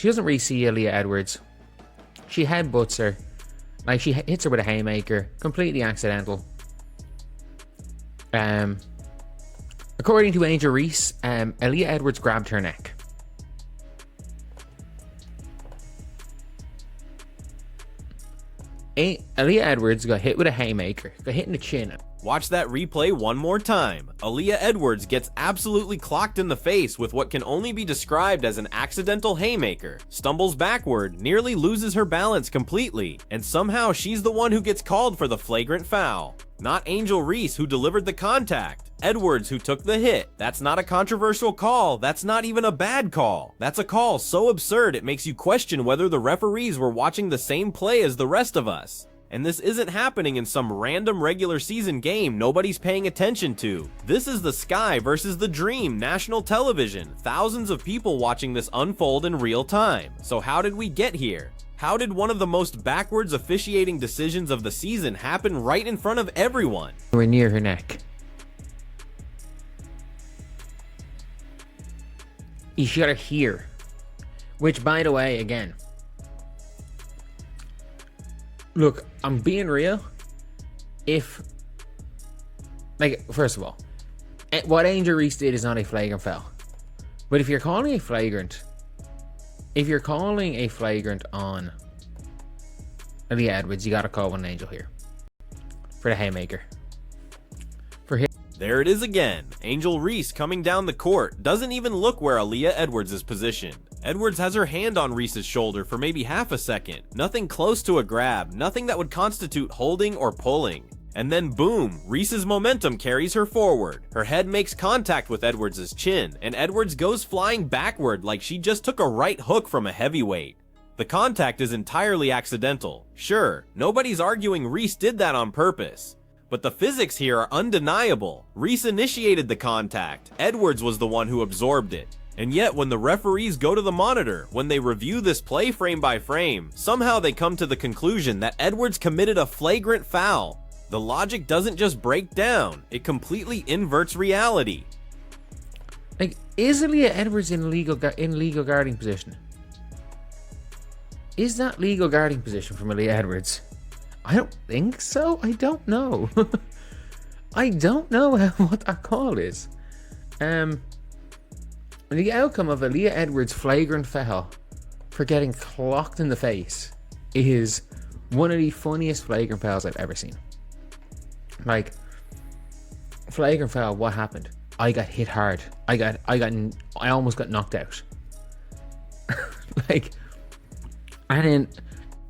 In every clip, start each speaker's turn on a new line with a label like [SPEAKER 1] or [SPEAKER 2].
[SPEAKER 1] She doesn't really see Aaliyah Edwards. She headbutts her. Like, she hits her with a haymaker. Completely accidental. According to Angel Reese, Aaliyah Edwards grabbed her neck. Aaliyah Edwards got hit with a haymaker. Got hit in the chin.
[SPEAKER 2] Watch that replay one more time. Aaliyah Edwards gets absolutely clocked in the face with what can only be described as an accidental haymaker, stumbles backward, nearly loses her balance completely, and somehow she's the one who gets called for the flagrant foul. Not Angel Reese, who delivered the contact. Edwards, who took the hit. That's not a controversial call. That's not even a bad call. That's a call so absurd it makes you question whether the referees were watching the same play as the rest of us. And this isn't happening in some random regular season game nobody's paying attention to. This is the Sky versus the Dream national television. Thousands of people watching this unfold in real time. So how did we get here? How did one of the most backwards officiating decisions of the season happen right in front of everyone?
[SPEAKER 1] We're near her neck. You got her here. Which, by the way, again, look, I'm being real. If, like, first of all, what Angel Reese did is not a flagrant foul. But if you're calling a flagrant on Aaliyah Edwards, you gotta call one Angel here. For the haymaker. For him.
[SPEAKER 2] There it is again. Angel Reese coming down the court doesn't even look where Aaliyah Edwards is positioned. Edwards has her hand on Reese's shoulder for maybe half a second. Nothing close to a grab, nothing that would constitute holding or pulling. And then boom, Reese's momentum carries her forward. Her head makes contact with Edwards' chin, and Edwards goes flying backward like she just took a right hook from a heavyweight. The contact is entirely accidental. Sure, nobody's arguing Reese did that on purpose. But the physics here are undeniable. Reese initiated the contact. Edwards was the one who absorbed it. And yet, when the referees go to the monitor, when they review this play frame by frame, somehow they come to the conclusion that Edwards committed a flagrant foul. The logic doesn't just break down, it completely inverts reality.
[SPEAKER 1] Like, is Aaliyah Edwards in legal guarding position? Is that legal guarding position from Aaliyah Edwards? I don't think so. I don't know. I don't know what that call is. The outcome of Aaliyah Edwards' flagrant foul for getting clocked in the face is one of the funniest flagrant fouls I've ever seen. Like, flagrant foul, what happened? I got hit hard. I almost got knocked out. Like, and then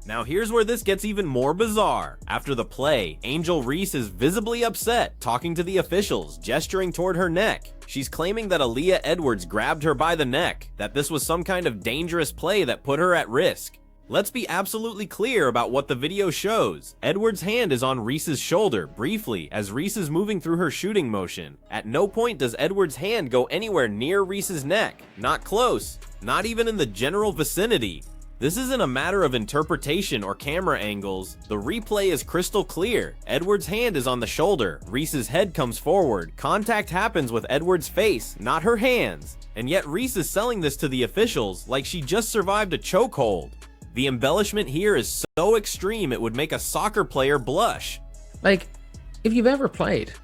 [SPEAKER 2] now here's where this gets even more bizarre. After the play, Angel Reese is visibly upset, talking to the officials, gesturing toward her neck. She's claiming that Aaliyah Edwards grabbed her by the neck, that this was some kind of dangerous play that put her at risk. Let's be absolutely clear about what the video shows. Edwards' hand is on Reese's shoulder, briefly, as Reese is moving through her shooting motion. At no point does Edwards' hand go anywhere near Reese's neck. Not close. Not even in the general vicinity. This isn't a matter of interpretation or camera angles. The replay is crystal clear. Edwards' hand is on the shoulder. Reese's head comes forward. Contact happens with Edwards' face, not her hands. And yet Reese is selling this to the officials like she just survived a chokehold. The embellishment here is so extreme it would make a soccer player blush.
[SPEAKER 1] Like, if you've ever played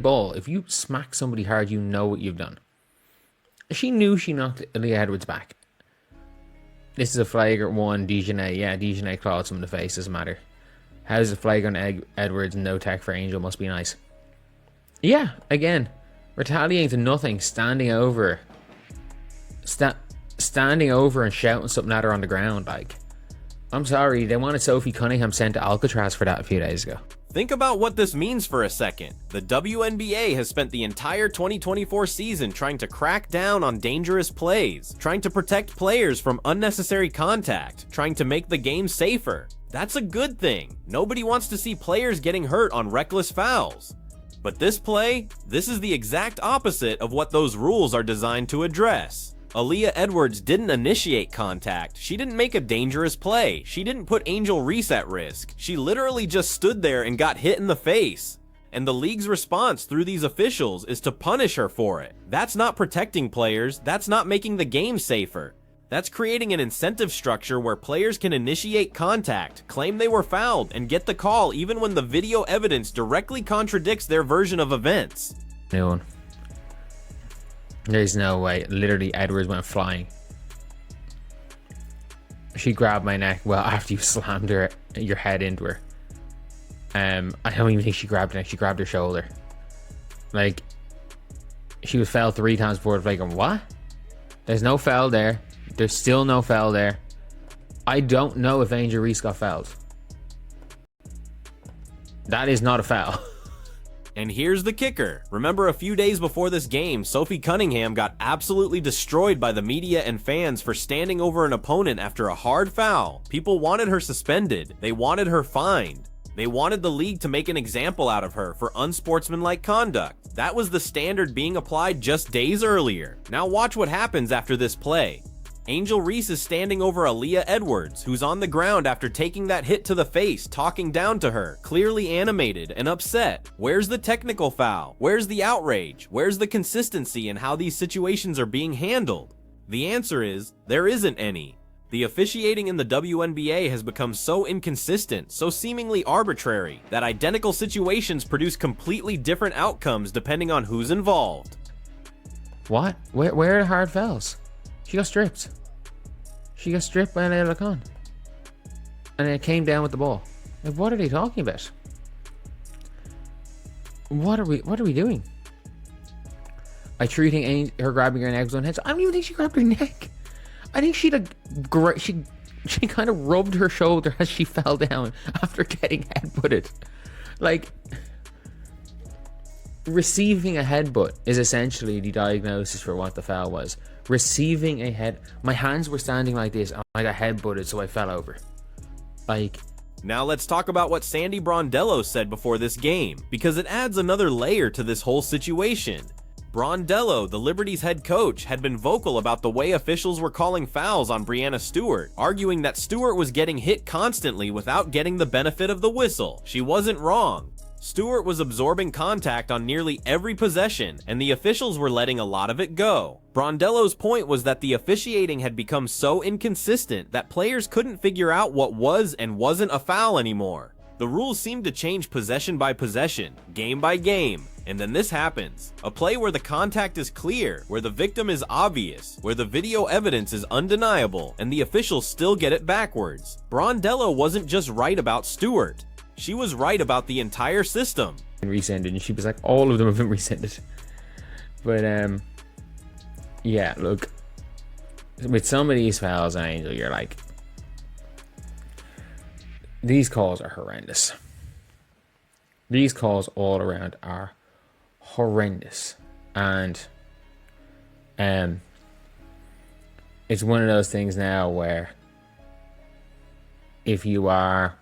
[SPEAKER 1] ball, if you smack somebody hard, you know what you've done. She knew she knocked Aaliyah Edwards back. This is a flagrant one, Dejanay. Yeah, Dejanay clawed him in the face, doesn't matter. How's a flagrant Edwards and no tech for Angel? Must be nice. Yeah, again, retaliating to nothing, standing over and shouting something at her on the ground. Like, I'm sorry, they wanted Sophie Cunningham sent to Alcatraz for that a few days ago.
[SPEAKER 2] Think about what this means for a second. The WNBA has spent the entire 2024 season trying to crack down on dangerous plays, trying to protect players from unnecessary contact, trying to make the game safer. That's a good thing. Nobody wants to see players getting hurt on reckless fouls. But this play, this is the exact opposite of what those rules are designed to address. Aaliyah Edwards didn't initiate contact. She didn't make a dangerous play. She didn't put Angel Reese at risk. She literally just stood there and got hit in the face. And the league's response through these officials is to punish her for it. That's not protecting players. That's not making the game safer. That's creating an incentive structure where players can initiate contact, claim they were fouled, and get the call even when the video evidence directly contradicts their version of events.
[SPEAKER 1] New one. There's no way. Literally, Edwards went flying. She grabbed my neck well after you slammed your head into her. I don't even think she grabbed her neck. She grabbed her shoulder. Like, she was fouled 3 times before. Like, what? There's no foul there. There's still no foul there. I don't know if Angel Reese got fouled. That is not a foul.
[SPEAKER 2] And here's the kicker. Remember, a few days before this game, Sophie Cunningham got absolutely destroyed by the media and fans for standing over an opponent after a hard foul. People wanted her suspended. They wanted her fined. They wanted the league to make an example out of her for unsportsmanlike conduct. That was the standard being applied just days earlier. Now watch what happens after this play. Angel Reese is standing over Aaliyah Edwards, who's on the ground after taking that hit to the face, talking down to her, clearly animated and upset. Where's the technical foul? Where's the outrage? Where's the consistency in how these situations are being handled? The answer is, there isn't any. The officiating in the WNBA has become so inconsistent, so seemingly arbitrary, that identical situations produce completely different outcomes depending on who's involved.
[SPEAKER 1] What? Where are the hard fouls? She got stripped. She got stripped by Leila Khan. And it came down with the ball. Like, what are they talking about? What are we doing? I truly think her grabbing her neck was on head. I don't even think she grabbed her neck. I think she kind of rubbed her shoulder as she fell down after getting headbutted. Like, receiving a headbutt is essentially the diagnosis for what the foul was. Receiving a head... My hands were standing like this and I got headbutted, so I fell over. Like...
[SPEAKER 2] Now let's talk about what Sandy Brondello said before this game, because it adds another layer to this whole situation. Brondello, the Liberty's head coach, had been vocal about the way officials were calling fouls on Breanna Stewart, arguing that Stewart was getting hit constantly without getting the benefit of the whistle. She wasn't wrong. Stewart was absorbing contact on nearly every possession, and the officials were letting a lot of it go. Brondello's point was that the officiating had become so inconsistent that players couldn't figure out what was and wasn't a foul anymore. The rules seemed to change possession by possession, game by game, and then this happens. A play where the contact is clear, where the victim is obvious, where the video evidence is undeniable, and the officials still get it backwards. Brondello wasn't just right about Stewart. She was right about the entire system.
[SPEAKER 1] Rescinded, and she was like, all of them have been rescinded. But yeah, look, with some of these fouls, Angel, you're like, these calls are horrendous. These calls all around are horrendous, and it's one of those things now where if you're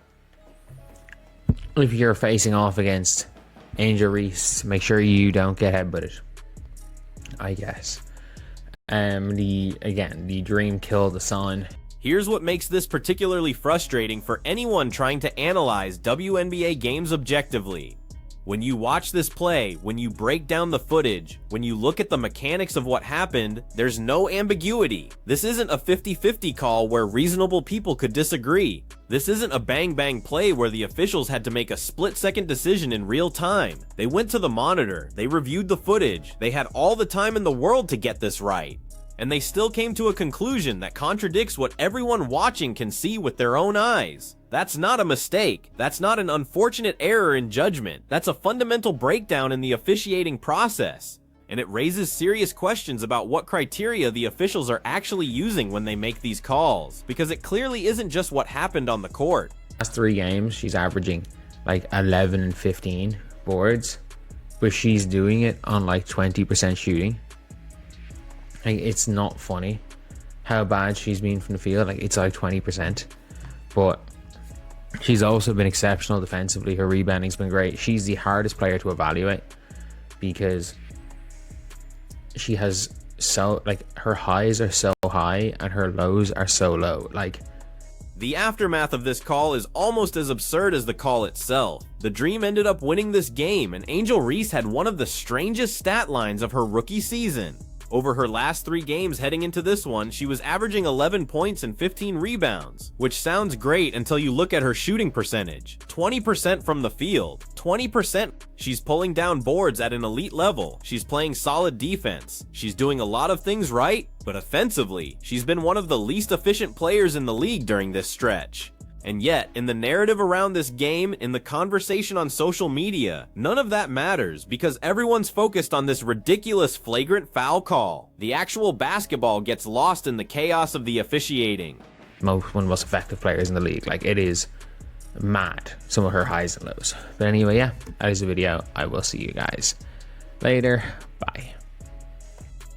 [SPEAKER 1] facing off against Angel Reese, make sure you don't get headbutted, I guess. The dream killed the son.
[SPEAKER 2] Here's what makes this particularly frustrating for anyone trying to analyze WNBA games objectively. When you watch this play, when you break down the footage, when you look at the mechanics of what happened, there's no ambiguity. This isn't a 50-50 call where reasonable people could disagree. This isn't a bang-bang play where the officials had to make a split-second decision in real time. They went to the monitor, they reviewed the footage, they had all the time in the world to get this right. And they still came to a conclusion that contradicts what everyone watching can see with their own eyes. That's not a mistake. That's not an unfortunate error in judgment. That's a fundamental breakdown in the officiating process. And it raises serious questions about what criteria the officials are actually using when they make these calls, because it clearly isn't just what happened on the court.
[SPEAKER 1] Last 3 games, she's averaging like 11 and 15 boards, but she's doing it on like 20% shooting. Like, it's not funny how bad she's been from the field. Like, it's like 20%, but she's also been exceptional defensively. Her rebounding's been great. She's the hardest player to evaluate because she has her highs are so high and her lows are so low. Like,
[SPEAKER 2] the aftermath of this call is almost as absurd as the call itself. The Dream ended up winning this game, and Angel Reese had one of the strangest stat lines of her rookie season. Over her last 3 games heading into this one, she was averaging 11 points and 15 rebounds, which sounds great until you look at her shooting percentage. 20% from the field. 20%. She's pulling down boards at an elite level. She's playing solid defense. She's doing a lot of things right, but offensively, she's been one of the least efficient players in the league during this stretch. And yet, in the narrative around this game, in the conversation on social media, none of that matters because everyone's focused on this ridiculous flagrant foul call. The actual basketball gets lost in the chaos of the officiating.
[SPEAKER 1] One of the most effective players in the league. Like, it is mad, some of her highs and lows. But anyway, yeah, that is the video. I will see you guys later. Bye.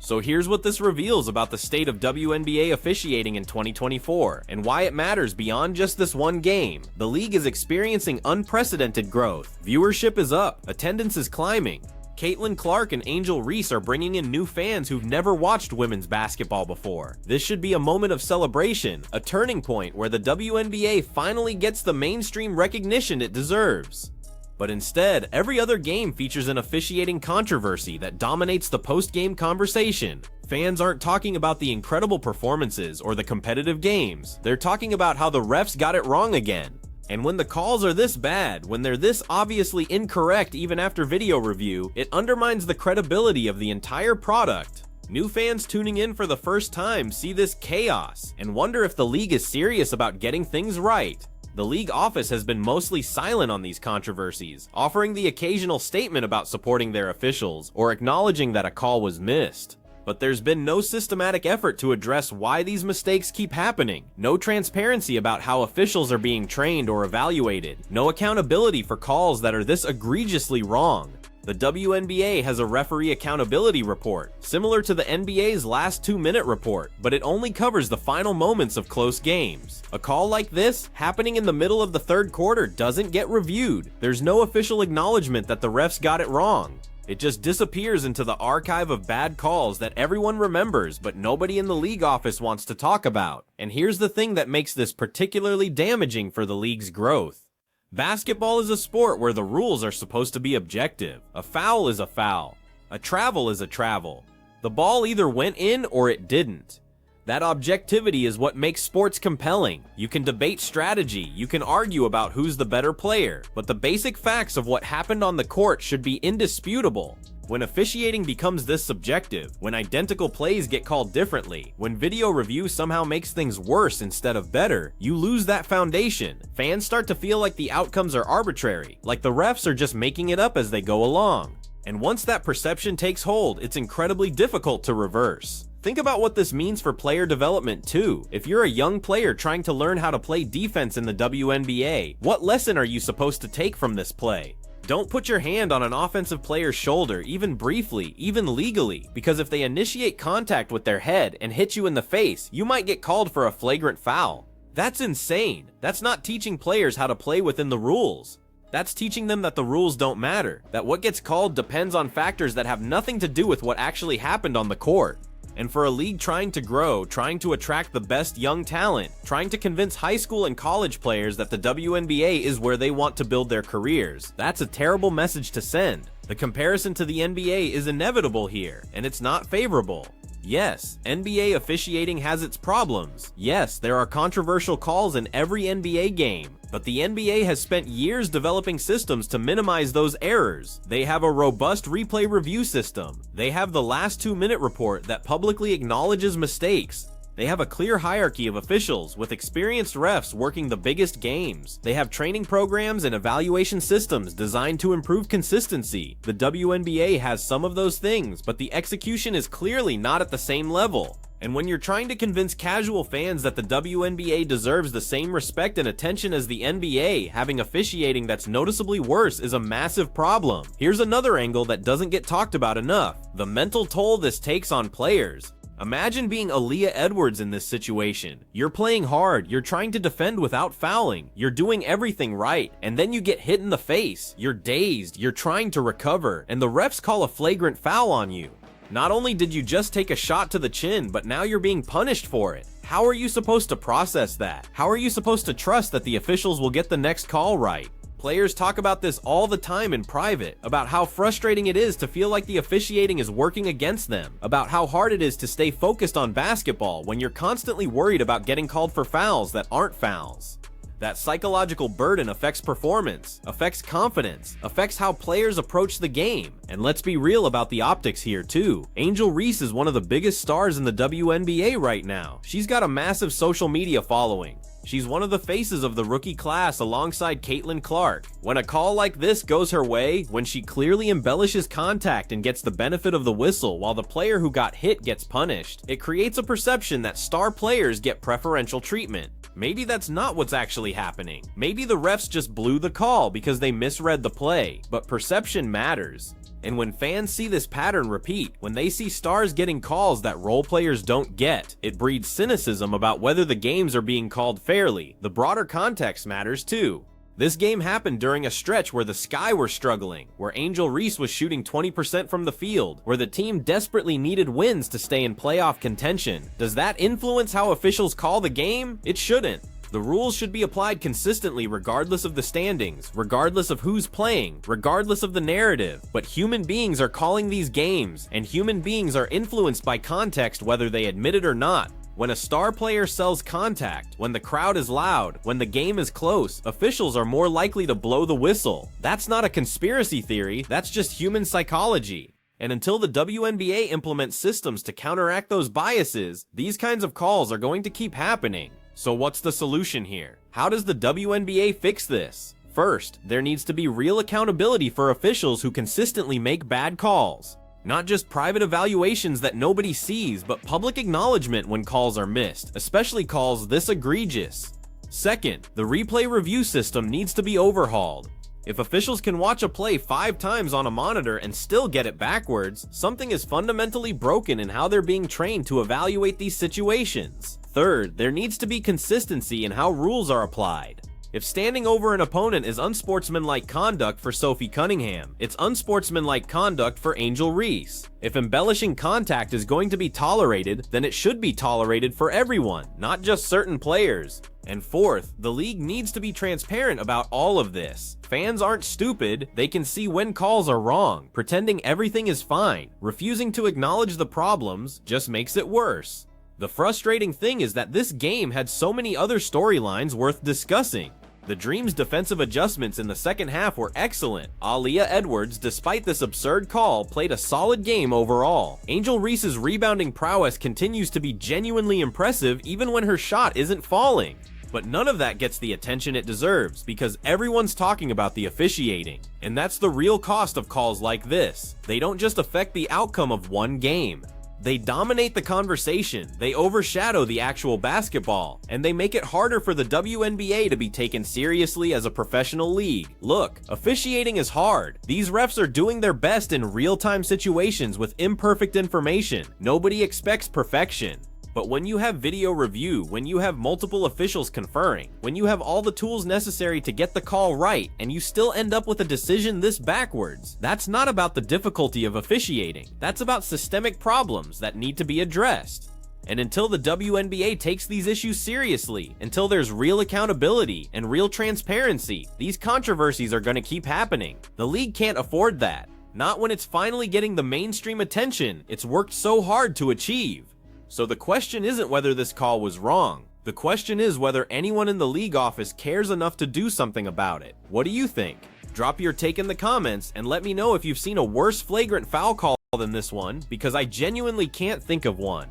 [SPEAKER 2] So here's what this reveals about the state of WNBA officiating in 2024, and why it matters beyond just this one game. The league is experiencing unprecedented growth. Viewership is up, attendance is climbing. Caitlin Clark and Angel Reese are bringing in new fans who've never watched women's basketball before. This should be a moment of celebration, a turning point where the WNBA finally gets the mainstream recognition it deserves. But instead, every other game features an officiating controversy that dominates the post-game conversation. Fans aren't talking about the incredible performances or the competitive games. They're talking about how the refs got it wrong again. And when the calls are this bad, when they're this obviously incorrect even after video review, it undermines the credibility of the entire product. New fans tuning in for the first time see this chaos and wonder if the league is serious about getting things right. The league office has been mostly silent on these controversies, offering the occasional statement about supporting their officials or acknowledging that a call was missed. But there's been no systematic effort to address why these mistakes keep happening, no transparency about how officials are being trained or evaluated, no accountability for calls that are this egregiously wrong. The WNBA has a referee accountability report, similar to the NBA's last 2-minute report, but it only covers the final moments of close games. A call like this, happening in the middle of the third quarter, doesn't get reviewed. There's no official acknowledgement that the refs got it wrong. It just disappears into the archive of bad calls that everyone remembers, but nobody in the league office wants to talk about. And here's the thing that makes this particularly damaging for the league's growth. Basketball is a sport where the rules are supposed to be objective. A foul is a foul. A travel is a travel. The ball either went in or it didn't. That objectivity is what makes sports compelling. You can debate strategy, you can argue about who's the better player, but the basic facts of what happened on the court should be indisputable. When officiating becomes this subjective, when identical plays get called differently, when video review somehow makes things worse instead of better, you lose that foundation. Fans start to feel like the outcomes are arbitrary, like the refs are just making it up as they go along. And once that perception takes hold, it's incredibly difficult to reverse. Think about what this means for player development too. If you're a young player trying to learn how to play defense in the WNBA, what lesson are you supposed to take from this play? Don't put your hand on an offensive player's shoulder, even briefly, even legally, because if they initiate contact with their head and hit you in the face, you might get called for a flagrant foul. That's insane. That's not teaching players how to play within the rules. That's teaching them that the rules don't matter, that what gets called depends on factors that have nothing to do with what actually happened on the court. And for a league trying to grow, trying to attract the best young talent, trying to convince high school and college players that the WNBA is where they want to build their careers, that's a terrible message to send. The comparison to the NBA is inevitable here, and it's not favorable. Yes, NBA officiating has its problems. Yes, there are controversial calls in every NBA game. But the NBA has spent years developing systems to minimize those errors. They have a robust replay review system. They have the last 2-minute report that publicly acknowledges mistakes. They have a clear hierarchy of officials with experienced refs working the biggest games. They have training programs and evaluation systems designed to improve consistency. The WNBA has some of those things, but the execution is clearly not at the same level. And when you're trying to convince casual fans that the WNBA deserves the same respect and attention as the NBA, having officiating that's noticeably worse is a massive problem. Here's another angle that doesn't get talked about enough: the mental toll this takes on players. Imagine being Aaliyah Edwards in this situation. You're playing hard, you're trying to defend without fouling, you're doing everything right, and then you get hit in the face. You're dazed, you're trying to recover, and the refs call a flagrant foul on you. Not only did you just take a shot to the chin, but now you're being punished for it. How are you supposed to process that? How are you supposed to trust that the officials will get the next call right? Players talk about this all the time in private, about how frustrating it is to feel like the officiating is working against them, about how hard it is to stay focused on basketball when you're constantly worried about getting called for fouls that aren't fouls. That psychological burden affects performance, affects confidence, affects how players approach the game. And let's be real about the optics here too. Angel Reese is one of the biggest stars in the WNBA right now. She's got a massive social media following. She's one of the faces of the rookie class alongside Caitlin Clark. When a call like this goes her way, when she clearly embellishes contact and gets the benefit of the whistle while the player who got hit gets punished, it creates a perception that star players get preferential treatment. Maybe that's not what's actually happening. Maybe the refs just blew the call because they misread the play, but perception matters. And when fans see this pattern repeat, when they see stars getting calls that role players don't get, it breeds cynicism about whether the games are being called fairly. The broader context matters too. This game happened during a stretch where the Sky were struggling, where Angel Reese was shooting 20% from the field, where the team desperately needed wins to stay in playoff contention. Does that influence how officials call the game? It shouldn't. The rules should be applied consistently regardless of the standings, regardless of who's playing, regardless of the narrative. But human beings are calling these games, and human beings are influenced by context whether they admit it or not. When a star player sells contact, when the crowd is loud, when the game is close, officials are more likely to blow the whistle. That's not a conspiracy theory, that's just human psychology. And until the WNBA implements systems to counteract those biases, these kinds of calls are going to keep happening. So what's the solution here? How does the WNBA fix this? First, there needs to be real accountability for officials who consistently make bad calls. Not just private evaluations that nobody sees, but public acknowledgement when calls are missed, especially calls this egregious. Second, the replay review system needs to be overhauled. If officials can watch a play 5 times on a monitor and still get it backwards, something is fundamentally broken in how they're being trained to evaluate these situations. Third, there needs to be consistency in how rules are applied. If standing over an opponent is unsportsmanlike conduct for Sophie Cunningham, it's unsportsmanlike conduct for Angel Reese. If embellishing contact is going to be tolerated, then it should be tolerated for everyone, not just certain players. And fourth, the league needs to be transparent about all of this. Fans aren't stupid, they can see when calls are wrong. Pretending everything is fine, refusing to acknowledge the problems, just makes it worse. The frustrating thing is that this game had so many other storylines worth discussing. The Dream's defensive adjustments in the second half were excellent. Aaliyah Edwards, despite this absurd call, played a solid game overall. Angel Reese's rebounding prowess continues to be genuinely impressive even when her shot isn't falling. But none of that gets the attention it deserves because everyone's talking about the officiating. And that's the real cost of calls like this. They don't just affect the outcome of one game. They dominate the conversation, they overshadow the actual basketball, and they make it harder for the WNBA to be taken seriously as a professional league. Look, officiating is hard. These refs are doing their best in real-time situations with imperfect information. Nobody expects perfection. But when you have video review, when you have multiple officials conferring, when you have all the tools necessary to get the call right, and you still end up with a decision this backwards, that's not about the difficulty of officiating. That's about systemic problems that need to be addressed. And until the WNBA takes these issues seriously, until there's real accountability and real transparency, these controversies are going to keep happening. The league can't afford that. Not when it's finally getting the mainstream attention it's worked so hard to achieve. So the question isn't whether this call was wrong. The question is whether anyone in the league office cares enough to do something about it. What do you think? Drop your take in the comments and let me know if you've seen a worse flagrant foul call than this one, because I genuinely can't think of one.